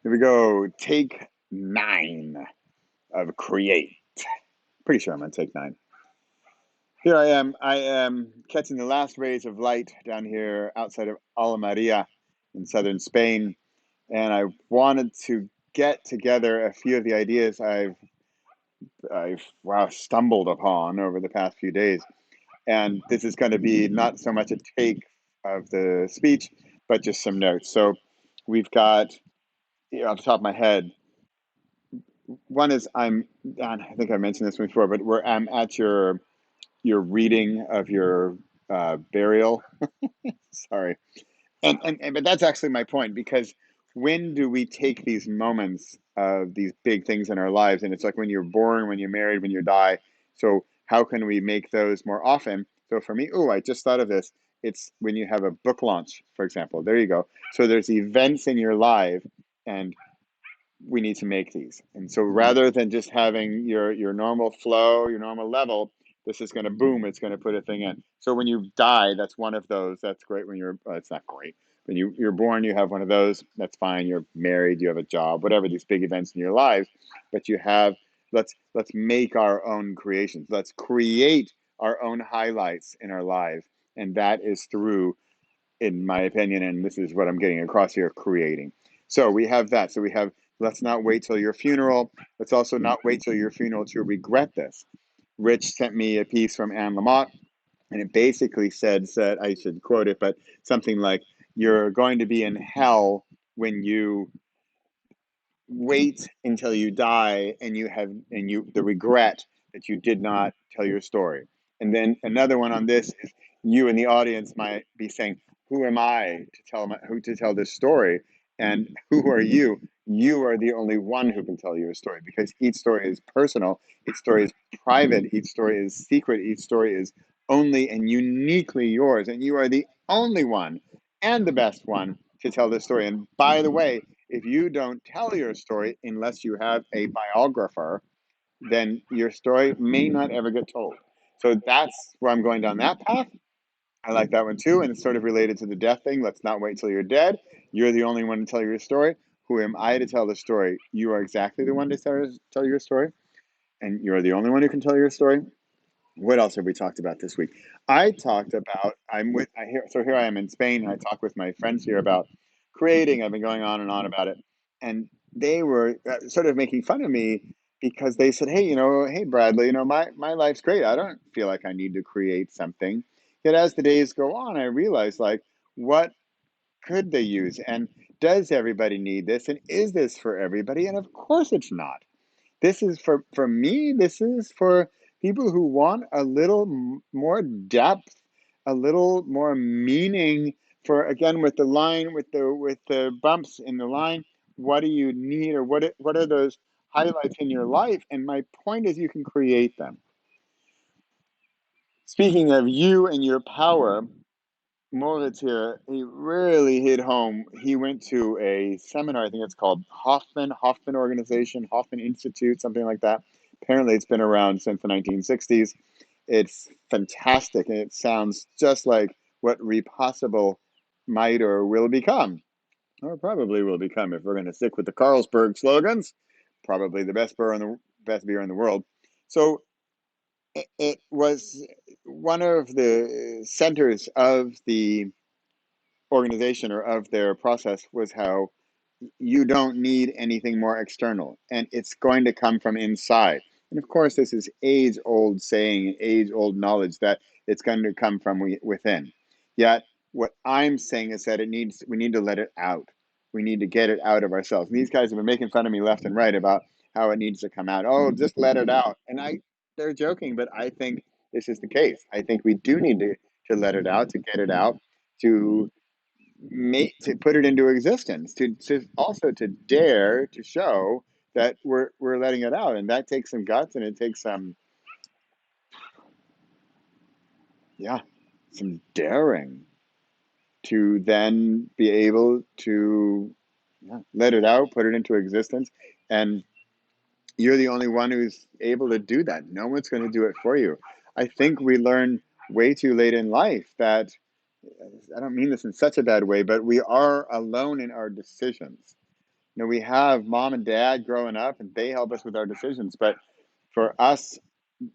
Here we go. Take 9 of create. Pretty sure I'm on take 9. Here I am. I am catching the last rays of light down here outside of Almeria in southern Spain, and I wanted to get together a few of the ideas I've stumbled upon over the past few days. And this is going to be not so much a take of the speech, but just some notes. So we've got, off the top of my head, one is I think I mentioned this before, but I'm at your reading of your burial. Sorry, and but that's actually my point, because when do we take these moments of these big things in our lives? And it's like when you're born, when you're married, when you die. So how can we make those more often? So for me, I just thought of this. It's when you have a book launch, for example. There you go. So there's events in your life, and we need to make these. And so rather than just having your normal flow, your normal level, this is going to boom, it's going to put a thing in. So when you die, that's one of those. That's great. When it's not great. When you're born, you have one of those. That's fine. You're married, you have a job, whatever, these big events in your lives. But you have, let's make our own creations. Let's create our own highlights in our lives. And that is through, in my opinion, and this is what I'm getting across here, creating. So we have that. So we have, let's not wait till your funeral. Let's also not wait till your funeral to regret this. Rich sent me a piece from Anne Lamott, and it basically said, I should quote it, but something like, you're going to be in hell when you wait until you die and the regret that you did not tell your story. And then another one on this is, you in the audience might be saying, who am I to tell this story? And who are you? You are the only one who can tell your story, because each story is personal, each story is private, each story is secret, each story is only and uniquely yours, and you are the only one and the best one to tell this story. And by the way, if you don't tell your story unless you have a biographer, then your story may not ever get told. So that's where I'm going down that path. I like that one too. And it's sort of related to the death thing. Let's not wait till you're dead. You're the only one to tell your story. Who am I to tell the story? You are exactly the one to tell your story. And you're the only one who can tell your story. What else have we talked about this week? I talked about, here I am in Spain, and I talk with my friends here about creating. I've been going on and on about it. And they were sort of making fun of me, because they said, hey, hey, Bradley, my life's great. I don't feel like I need to create something. Yet as the days go on, I realize, like, what could they use? And does everybody need this? And is this for everybody? And of course it's not. This is for me, this is for people who want a little more depth, a little more meaning, for, again, with the line, with the bumps in the line. What do you need, or what are those highlights in your life? And my point is, you can create them. Speaking of you and your power, Moritz here, he really hit home. He went to a seminar, I think it's called Hoffman Organization, Hoffman Institute, something like that. Apparently, it's been around since the 1960s. It's fantastic, and it sounds just like what Repossible might or will become, or probably will become, if we're going to stick with the Carlsberg slogans. Probably the best beer in the world. So it was one of the centers of the organization, or of their process, was how you don't need anything more external, and it's going to come from inside. And of course, this is age old saying, age old knowledge, that it's going to come from within. Yet what I'm saying is that we need to let it out. We need to get it out of ourselves. And these guys have been making fun of me left and right about how it needs to come out. Oh, just let it out. And they're joking, but I think this is the case. I think we do need to let it out, to get it out, to to put it into existence, to also to dare to show that we're letting it out. And that takes some guts, and it takes yeah, some daring to then be able to, yeah, let it out, put it into existence. And you're the only one who's able to do that. No one's going to do it for you. I think we learn way too late in life that, I don't mean this in such a bad way, but we are alone in our decisions. we have mom and dad growing up, and they help us with our decisions. But for us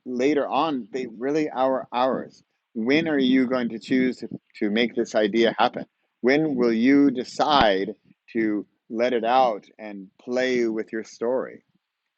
later on, they really are ours. When are you going to choose to make this idea happen? When will you decide to let it out and play with your story?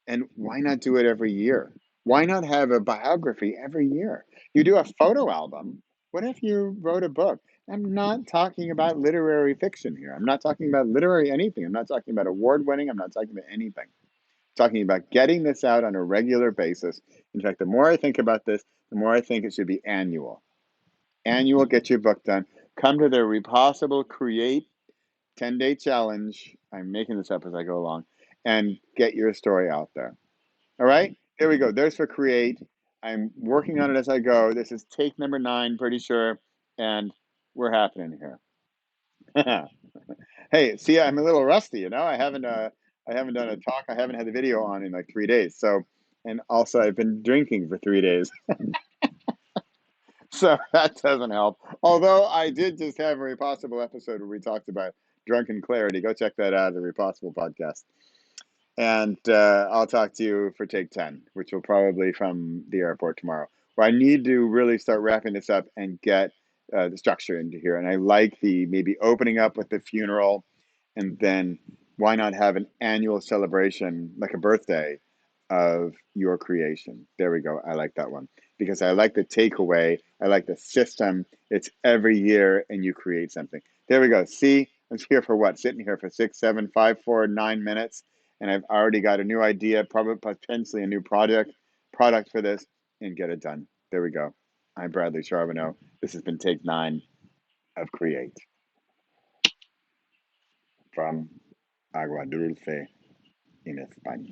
And why not do it every year? Why not have a biography every year? You do a photo album. What if you wrote a book? I'm not talking about literary fiction here. I'm not talking about literary anything. I'm not talking about award winning. I'm not talking about anything. I'm talking about getting this out on a regular basis. In fact, the more I think about this, the more I think it should be annual. Annual, get your book done. Come to the Repossible Create 10-day challenge. I'm making this up as I go along and get your story out there. All right, here we go. There's for create. I'm working on it as I go. This is take number 9, pretty sure, and we're happening here. Hey, see, I'm a little rusty. I haven't done a talk. I haven't had the video on in like 3 days. So, and also I've been drinking for 3 days, so that doesn't help. Although I did just have a Repossible episode where we talked about drunken clarity. Go check that out, the Repossible podcast. And I'll talk to you for take 10, which will probably from the airport tomorrow, where I need to really start wrapping this up and get the structure into here. And I like the maybe opening up with the funeral, and then why not have an annual celebration, like a birthday, of your creation? There we go. I like that one because I like the takeaway. I like the system. It's every year and you create something. There we go. See, I'm here for what? Sitting here for 6, 7, 5, 4, 9 minutes, and I've already got a new idea, probably potentially a new product for this, and get it done. There we go. I'm Bradley Charbonneau. This has been take 9 of Create from Agua Dulce in España.